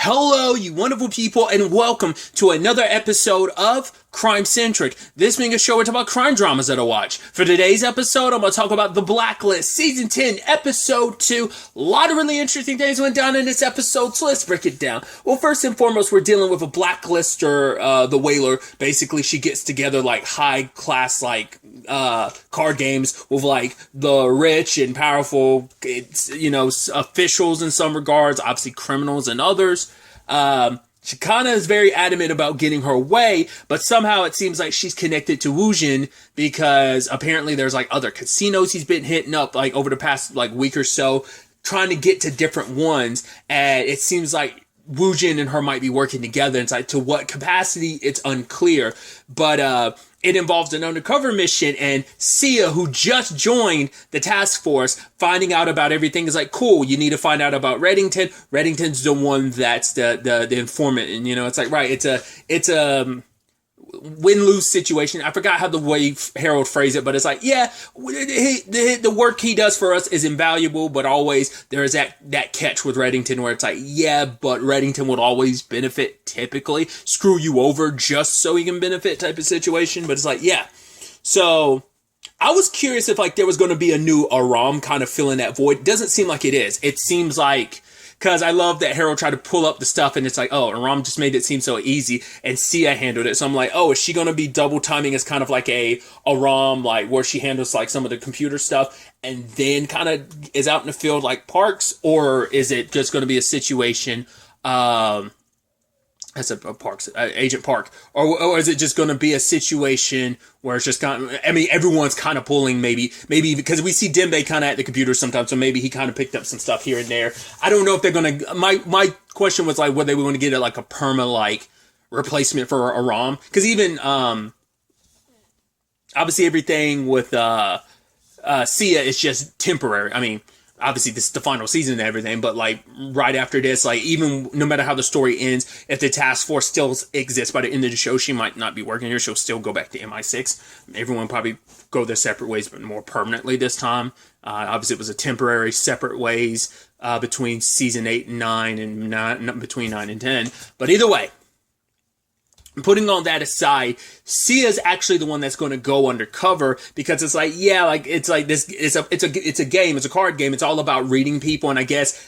Hello, you wonderful people, and welcome to another episode of Centric. This being a show where we talk about crime dramas that I watch. For today's episode, I'm going to talk about The Blacklist, Season 10, Episode 2. A lot of really interesting things went down in this episode, so let's break it down. Well, first and foremost, we're dealing with a blacklister, the whaler. Basically, she gets together, like, high-class, like, card games with, like, the rich and powerful, officials in some regards, obviously criminals in others. She kind of is very adamant about getting her way, but somehow it seems like she's connected to Woojin because apparently there's like other casinos he's been hitting up like over the past like week or so, trying to get to different ones. And it seems like Woojin and her might be working together. It's like to what capacity, it's unclear. But it involves an undercover mission, and Sia, who just joined the task force, finding out about everything is like, cool, you need to find out about Reddington. Reddington's the one that's the informant, and it's like, right, it's a win-lose situation. I forgot how the way Harold phrased it, but it's like, yeah, the work he does for us is invaluable, but always there is that catch with Reddington where it's like, yeah, but Reddington would always benefit, typically screw you over just so he can benefit type of situation. But it's like, yeah. So I was curious if like there was going to be a new Aram kind of filling that void. Doesn't seem like it is. It seems like, because I love that Harold tried to pull up the stuff and it's like, oh, Aram just made it seem so easy and Sia handled it. So I'm like, oh, is she going to be double timing as kind of like a Aram, like where she handles like some of the computer stuff and then kind of is out in the field like Parks? Or is it just going to be a situation, that's a Parks, Agent Park, or is it just going to be a situation where it's just kind of, I mean, everyone's kind of pulling maybe because we see Dembe kind of at the computer sometimes, so maybe he kind of picked up some stuff here and there. I don't know if they're going to, my question was like, whether they were going to get it like a perma, like, replacement for Aram, because even, obviously everything with, Sia is just temporary. I mean, obviously this is the final season and everything, but like right after this, like even no matter how the story ends, if the task force still exists by the end of the show, she might not be working here. She'll still go back to MI6. Everyone probably go their separate ways, but more permanently this time. Obviously it was a temporary separate ways between season 8 and 9 and between 9 and 10. But either way, putting all that aside, Sia's actually the one that's going to go undercover because it's like, yeah, like it's like this, it's a game, it's a card game. It's all about reading people. And I guess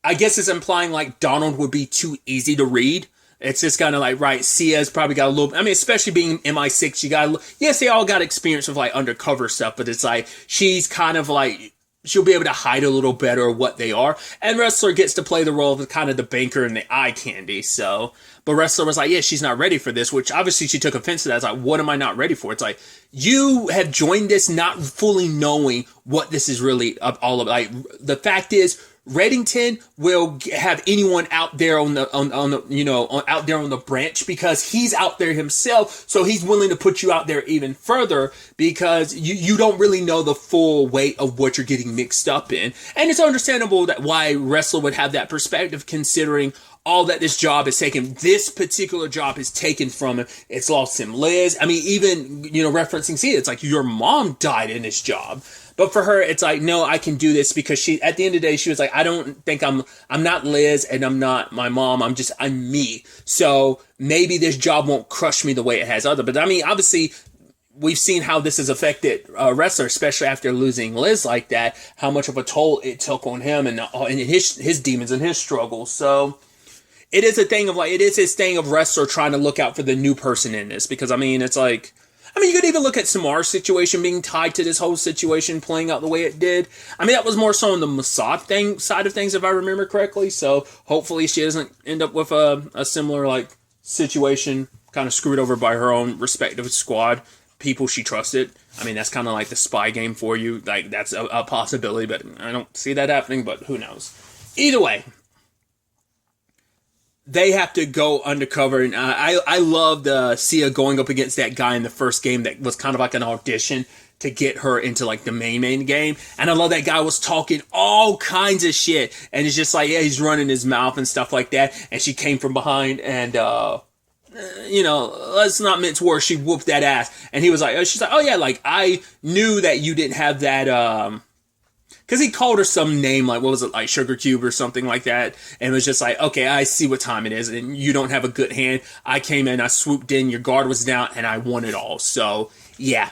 it's implying like Donald would be too easy to read. It's just kind of like, right, Sia's probably got a little, I mean, especially being MI6, you got, yes, they all got experience with like undercover stuff, but it's like, she's kind of like, she'll be able to hide a little better what they are. And Wrestler gets to play the role of kind of the banker and the eye candy. So, but Wrestler was like, yeah, she's not ready for this, which obviously she took offense to that. It's like, what am I not ready for? It's like, you have joined this not fully knowing what this is really all about. Like, the fact is, Reddington will have anyone out there out there on the branch because he's out there himself. So he's willing to put you out there even further because you don't really know the full weight of what you're getting mixed up in. And it's understandable that why Wrestler would have that perspective considering all that this job is taken, this particular job is taken from him. It's lost him Liz. I mean, even, referencing Sia, it's like your mom died in this job. But for her, it's like, no, I can do this because she, at the end of the day, she was like, I don't think I'm not Liz and I'm not my mom. I'm me. So maybe this job won't crush me the way it has other. But I mean, obviously, we've seen how this has affected Wrestler, especially after losing Liz like that, how much of a toll it took on him and his demons and his struggles. So it is a thing of like, it is his thing of Wrestler trying to look out for the new person in this. Because I mean, it's like, you could even look at Samar's situation being tied to this whole situation playing out the way it did. I mean, that was more so on the Mossad side of things, if I remember correctly. So hopefully she doesn't end up with a similar like situation, kind of screwed over by her own respective squad, people she trusted. I mean, that's kind of like the spy game for you. Like, that's a possibility, but I don't see that happening, but who knows. Either way, they have to go undercover, and I loved Sia going up against that guy in the first game that was kind of like an audition to get her into like the main game. And I love that guy was talking all kinds of shit, and it's just like, yeah, he's running his mouth and stuff like that. And she came from behind and let's not mince words, she whooped that ass. And he was like, she's like, oh yeah, like I knew that you didn't have that because he called her some name, like, what was it, like Sugar Cube or something like that, and it was just like, okay, I see what time it is, and you don't have a good hand. I came in, I swooped in, your guard was down, and I won it all. So, yeah.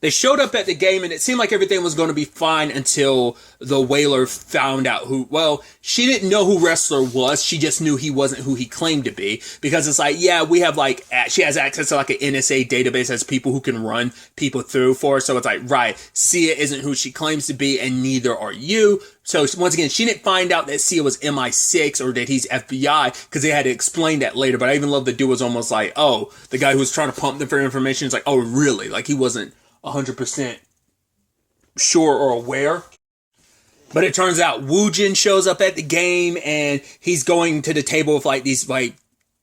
They showed up at the game, and it seemed like everything was going to be fine until the Whaler found out who, well, she didn't know who Wrestler was. She just knew he wasn't who he claimed to be. Because it's like, yeah, we have like, she has access to like an NSA database as people who can run people through for her. So it's like, right, Sia isn't who she claims to be, and neither are you. So once again, she didn't find out that Sia was MI6 or that he's FBI, because they had to explain that later. But I even love the dude was almost like, oh, the guy who was trying to pump them for information is like, oh, really? Like, he wasn't 100% sure or aware. But it turns out Woojin shows up at the game, and he's going to the table with like these like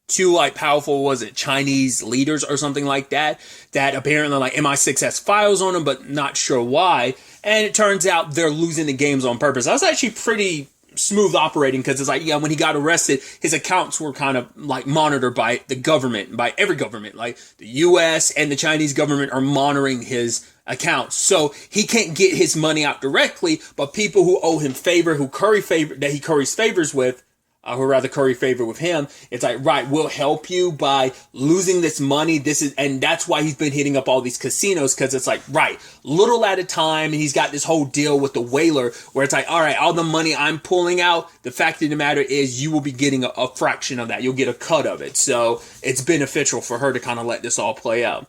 two like powerful, was it Chinese leaders or something like that, that apparently like MI6 has files on them, but not sure why. And it turns out they're losing the games on purpose. That was actually pretty smooth operating, because it's like, yeah, when he got arrested, his accounts were kind of like monitored by the government, by every government, like the US and the Chinese government are monitoring his accounts. So he can't get his money out directly, but people who owe him favor, that he curries favors with, who rather curry favor with him, it's like, right, we'll help you by losing this money. And that's why he's been hitting up all these casinos, because it's like, right, little at a time. And he's got this whole deal with the Whaler where it's like, all right, all the money I'm pulling out, the fact of the matter is you will be getting a fraction of that. You'll get a cut of it. So it's beneficial for her to kind of let this all play out.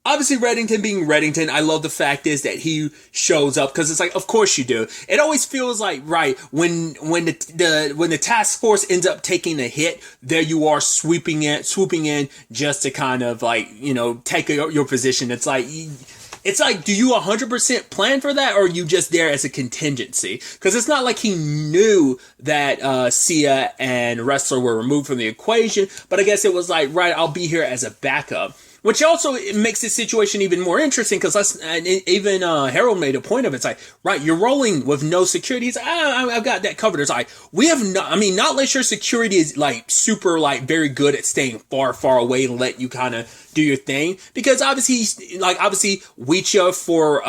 Obviously, Reddington being Reddington, I love the fact is that he shows up, because it's like, of course you do. It always feels like, right, when the task force ends up taking a hit, there you are swooping in just to kind of like, you know, take your position. It's like, do you 100% plan for that, or are you just there as a contingency? Because it's not like he knew that Sia and Wrestler were removed from the equation, but I guess it was like, right, I'll be here as a backup. Which also makes this situation even more interesting, because even Harold made a point of it. It's like, right, you're rolling with no security. It's like, I've got that covered. It's like, we have not unless your security is like super, like very good at staying far, far away and let you kind of do your thing. Because obviously Wicha for,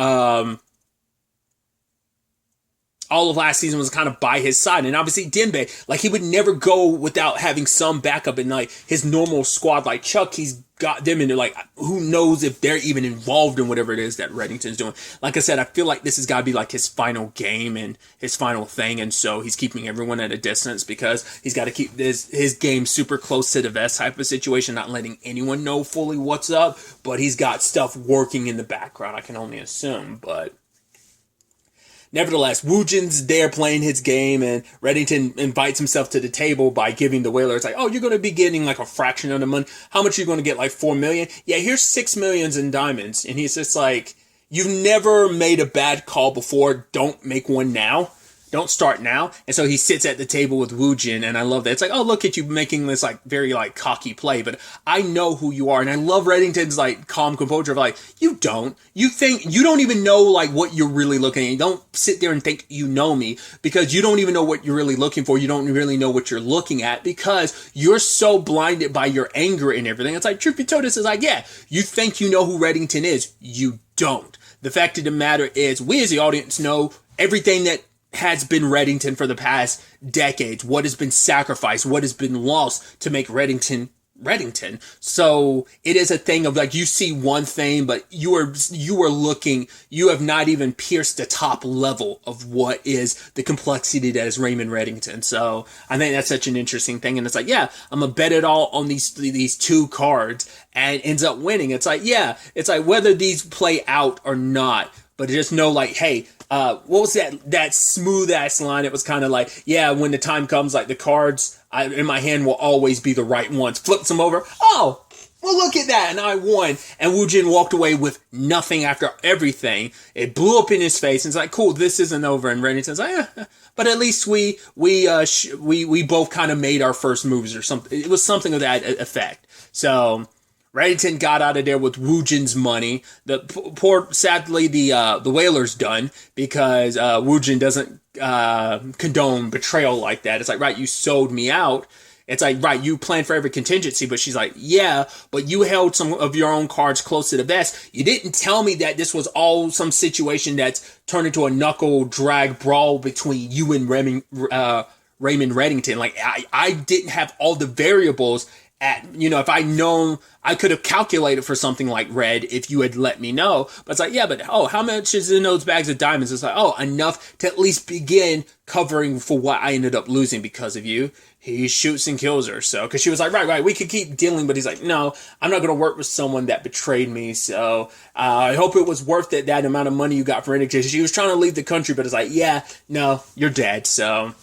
all of last season was kind of by his side. And obviously Dembe, like, he would never go without having some backup, and like his normal squad, like Chuck, he's got them into like, who knows if they're even involved in whatever it is that Reddington's doing. Like I said, I feel like this has got to be like his final game and his final thing. And so he's keeping everyone at a distance, because he's got to keep his game super close to the vest type of situation, not letting anyone know fully what's up, but he's got stuff working in the background, I can only assume. But nevertheless, Woojin's there playing his game, and Reddington invites himself to the table by giving the Whaler, it's like, oh, you're going to be getting like a fraction of the money. How much are you going to get? Like 4 million? Yeah, here's 6 million in diamonds. And he's just like, you've never made a bad call before. Don't make one now. Don't start now. And so he sits at the table with Woojin, and I love that. It's like, oh, look at you making this like very like cocky play, but I know who you are. And I love Reddington's like calm composure of like, you don't even know like what you're really looking at. You don't sit there and think you know me, because you don't even know what you're really looking for. You don't really know what you're looking at, because you're so blinded by your anger and everything. It's like, truth be told, this is like, yeah, you think you know who Reddington is. You don't. The fact of the matter is, we as the audience know everything that has been Reddington for the past decades, what has been sacrificed, what has been lost to make Reddington. So it is a thing of like, you see one thing, but you have not even pierced the top level of what is the complexity that is Raymond Reddington. So I think that's such an interesting thing. And it's like, yeah, I'm gonna bet it all on these two cards, and ends up winning. It's like, yeah, it's like whether these play out or not, but just know like, hey, what was that smooth ass line? It was kind of like, yeah, when the time comes, like the cards in my hand will always be the right ones. Flips them over. Oh, well, look at that. And I won. And Woojin walked away with nothing after everything. It blew up in his face. And it's like, cool, this isn't over. And Reddington's like, but at least we both kind of made our first moves or something. It was something of that effect. So Reddington got out of there with Woojin's money. Sadly, the Whaler's done, because Woojin doesn't condone betrayal like that. It's like, right, you sold me out, It's like, right, you plan for every contingency, but she's like, yeah, but you held some of your own cards close to the vest. You didn't tell me that this was all some situation that's turned into a knuckle drag brawl between you and Raymond Reddington. Like, I didn't have all the variables if I'd known, I could have calculated for something like red if you had let me know. But it's like, yeah, but how much is in those bags of diamonds? It's like, enough to at least begin covering for what I ended up losing because of you. He shoots and kills her. So, because she was like, right, we could keep dealing, but he's like, no, I'm not going to work with someone that betrayed me. So, I hope it was worth it, that amount of money you got for it. She was trying to leave the country, but it's like, yeah, no, you're dead. So,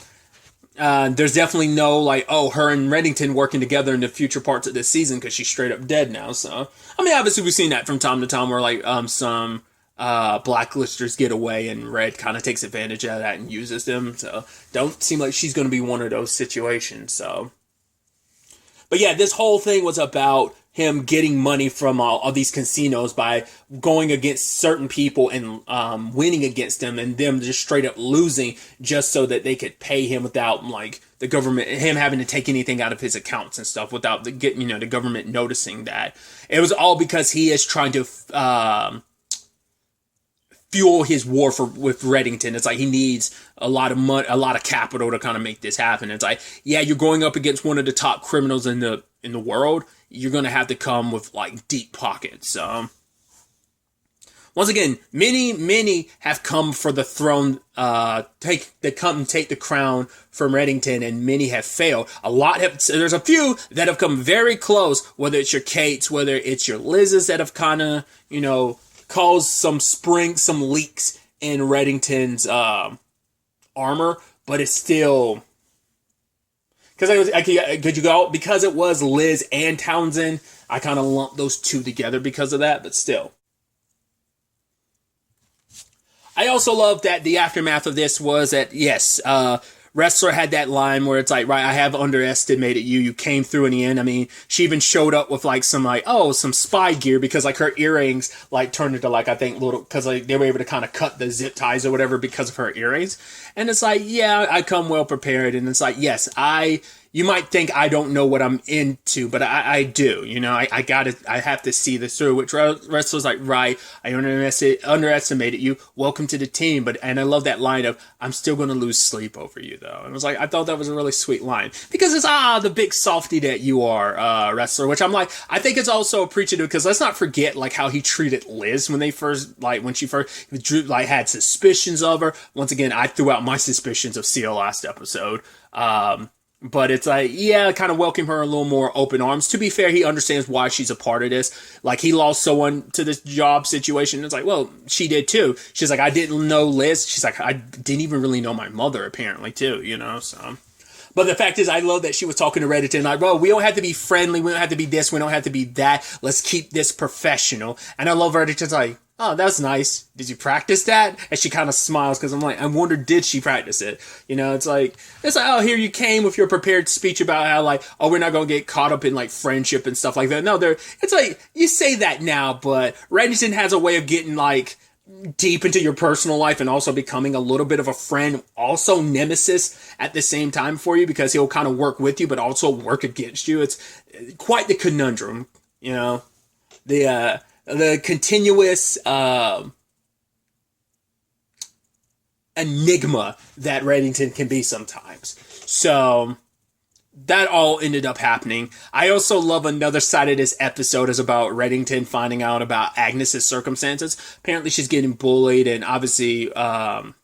there's definitely no like, her and Reddington working together in the future parts of this season because she's straight up dead now. So, I mean, obviously we've seen that from time to time where like some blacklisters get away and Red kind of takes advantage of that and uses them. So, don't seem like she's going to be one of those situations. So, but yeah, this whole thing was about him getting money from all these casinos by going against certain people and winning against them, and them just straight up losing just so that they could pay him without like the government, him having to take anything out of his accounts and stuff without the government noticing that. It was all because he is trying to fuel his war with Reddington. It's like he needs a lot of money, a lot of capital to kind of make this happen. It's like, yeah, you're going up against one of the top criminals in the world. You're going to have to come with like deep pockets. Once again, many have come for the throne, take the crown from Reddington, and many have failed. There's a few that have come very close, whether it's your Kates, whether it's your Liz's that have kind of, caused some leaks in Reddington's, armor, but it's still, because it was Liz and Townsend, I kind of lumped those two together because of that, but still. I also love that the aftermath of this was that, yes, Wrestler had that line where it's like, right, I have underestimated you. You came through in the end. I mean, she even showed up with like some spy gear because like her earrings like turned into like, I think because like they were able to kind of cut the zip ties or whatever because of her earrings. And it's like, yeah, I come well prepared. And it's like, yes, you might think I don't know what I'm into, but I do, I have to see this through, which Wrestler's like, right, I underestimated you. Welcome to the team. And I love that line of, I'm still going to lose sleep over you though. And it was like, I thought that was a really sweet line because it's, the big softy that you are, Wrestler, which I'm like, I think it's also appreciative because let's not forget like how he treated Liz when she first had suspicions of her. Once again, I threw out my suspicions of Sia last episode. But it's like, yeah, kind of welcome her a little more open arms. To be fair, he understands why she's a part of this. Like, he lost someone to this job situation. It's like, well, she did too. She's like, I didn't know Liz. She's like, I didn't even really know my mother, apparently, too, so. But the fact is, I love that she was talking to Reddington, like, bro, we don't have to be friendly. We don't have to be this. We don't have to be that. Let's keep this professional. And I love Reddington's like, oh, that's nice. Did you practice that? And she kind of smiles because I'm like, I wonder, did she practice it? It's like, oh, here you came with your prepared speech about how like, oh, we're not going to get caught up in like friendship and stuff like that. No, it's like, you say that now, but Reddington has a way of getting like deep into your personal life and also becoming a little bit of a friend, also nemesis at the same time for you because he'll kind of work with you, but also work against you. It's quite the conundrum, the continuous enigma that Reddington can be sometimes. So that all ended up happening. I also love another side of this episode is about Reddington finding out about Agnes's circumstances. Apparently she's getting bullied and obviously Harold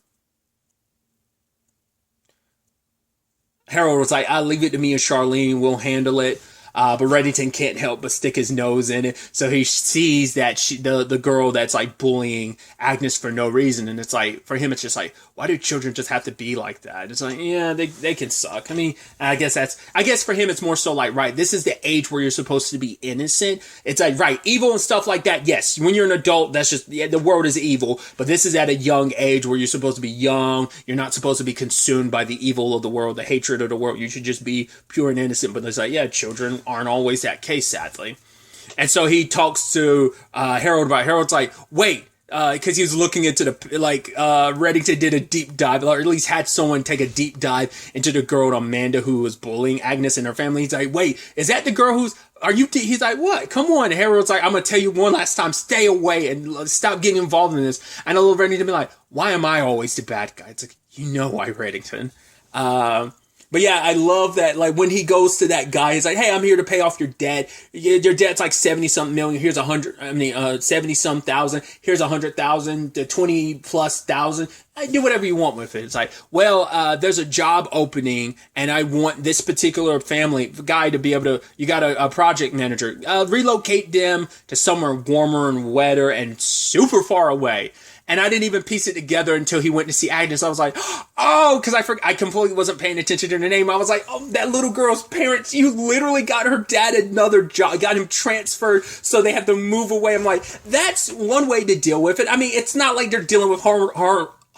was like, I'll leave it to me and Charlene, we'll handle it. But Reddington can't help but stick his nose in it. So he sees that the girl that's like bullying Agnes for no reason. And it's like, for him, it's just like, why do children just have to be like that? It's like, yeah, they can suck. I mean, I guess for him, it's more so like, right, this is the age where you're supposed to be innocent. It's like, right, evil and stuff like that. Yes, when you're an adult, that's just, yeah, the world is evil. But this is at a young age where you're supposed to be young. You're not supposed to be consumed by the evil of the world, the hatred of the world. You should just be pure and innocent. But it's like, yeah, children aren't always that case, sadly. And so he talks to Harold about it. Harold's like, wait, because he was looking into the, like, Reddington did a deep dive, or at least had someone take a deep dive into the girl Amanda who was bullying Agnes and her family. He's like, wait, is that the girl he's like, what? Come on. Harold's like, I'm going to tell you one last time, stay away and stop getting involved in this. And I love Reddington be like, why am I always the bad guy? It's like, you know why, Reddington. But yeah, I love that, like, when he goes to that guy, he's like, hey, I'm here to pay off your debt. Your debt's like 70-something million. Here's 70-some thousand. Here's 100,000 to 20+ thousand. Do whatever you want with it. It's like, well, there's a job opening and I want this particular family guy to be able to, you got a project manager, relocate them to somewhere warmer and wetter and super far away. And I didn't even piece it together until he went to see Agnes. I was like, oh, because I completely wasn't paying attention to the name. I was like, oh, that little girl's parents, you literally got her dad another job, got him transferred, so they have to move away. I'm like, that's one way to deal with it. I mean, it's not like they're dealing with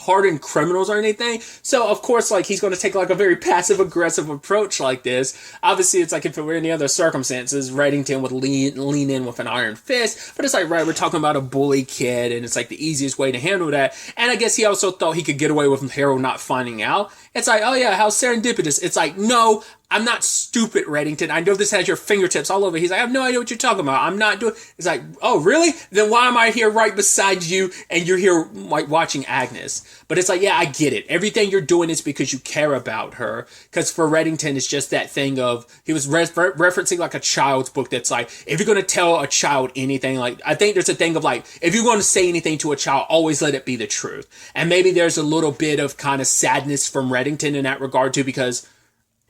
hardened criminals or anything. So, of course, like, he's going to take, like, a very passive-aggressive approach like this. Obviously, it's like, if it were any other circumstances, Reddington would lean in with an iron fist. But it's like, right, we're talking about a bully kid, and it's, like, the easiest way to handle that. And I guess he also thought he could get away with Harold not finding out. It's like, oh, yeah, how serendipitous. It's like, no, I'm not stupid, Reddington. I know this has your fingertips all over. He's like, I have no idea what you're talking about. I'm not doing... It's like, oh, really? Then why am I here right beside you and you're here, like, watching Agnes? But it's like, yeah, I get it. Everything you're doing is because you care about her. Because for Reddington, it's just that thing of... He was referencing, like, a child's book that's like, if you're going to tell a child anything, like, I think there's a thing of, like, if you're going to say anything to a child, always let it be the truth. And maybe there's a little bit of kind of sadness from Reddington in that regard, too, because...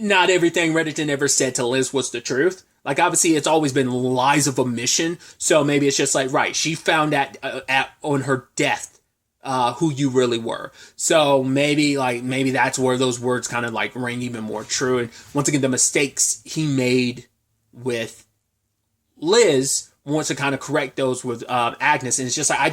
not everything Reddington ever said to Liz was the truth. Like, obviously, it's always been lies of omission. So maybe it's just like, right, she found out on her death who you really were. So maybe that's where those words kind of, like, ring even more true. And once again, the mistakes he made with Liz wants to kind of correct those with Agnes. And it's just like, I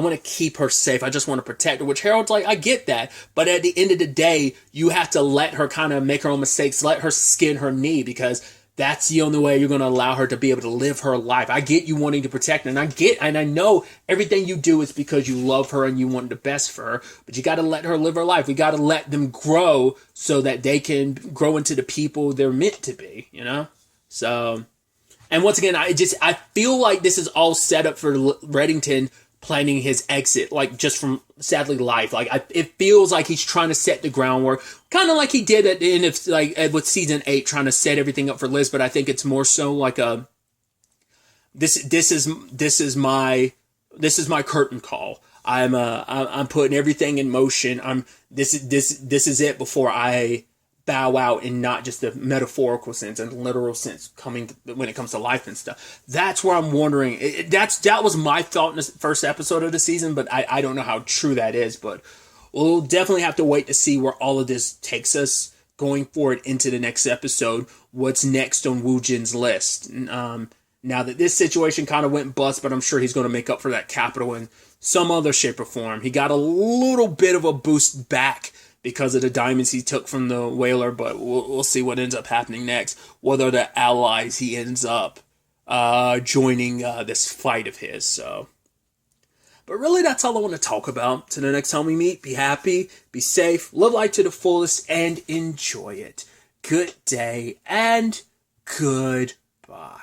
want to keep her safe. I just want to protect her, which Harold's like, I get that. But at the end of the day, you have to let her kind of make her own mistakes, let her skin her knee, because that's the only way you're going to allow her to be able to live her life. I get you wanting to protect her, and I know everything you do is because you love her and you want the best for her, but you got to let her live her life. We got to let them grow so that they can grow into the people they're meant to be, you know? So... And once again, I feel like this is all set up for Reddington planning his exit, like, just from, sadly, life. Like, it feels like he's trying to set the groundwork, kind of like he did at the end of, like, with season 8, trying to set everything up for Liz. But I think it's more so like a, this is my curtain call. I'm putting everything in motion. This is it before I bow out, in not just the metaphorical sense and literal sense when it comes to life and stuff. That's where I'm wondering. That was my thought in the first episode of the season, but I don't know how true that is. But we'll definitely have to wait to see where all of this takes us going forward into the next episode. What's next on Woojin's list? Now that this situation kind of went bust, but I'm sure he's going to make up for that capital in some other shape or form. He got a little bit of a boost back because of the diamonds he took from the whaler, but we'll see what ends up happening next. Whether the allies he ends up joining this fight of his. So, but really, that's all I want to talk about. Till the next time we meet, be happy, be safe, live life to the fullest, and enjoy it. Good day and goodbye.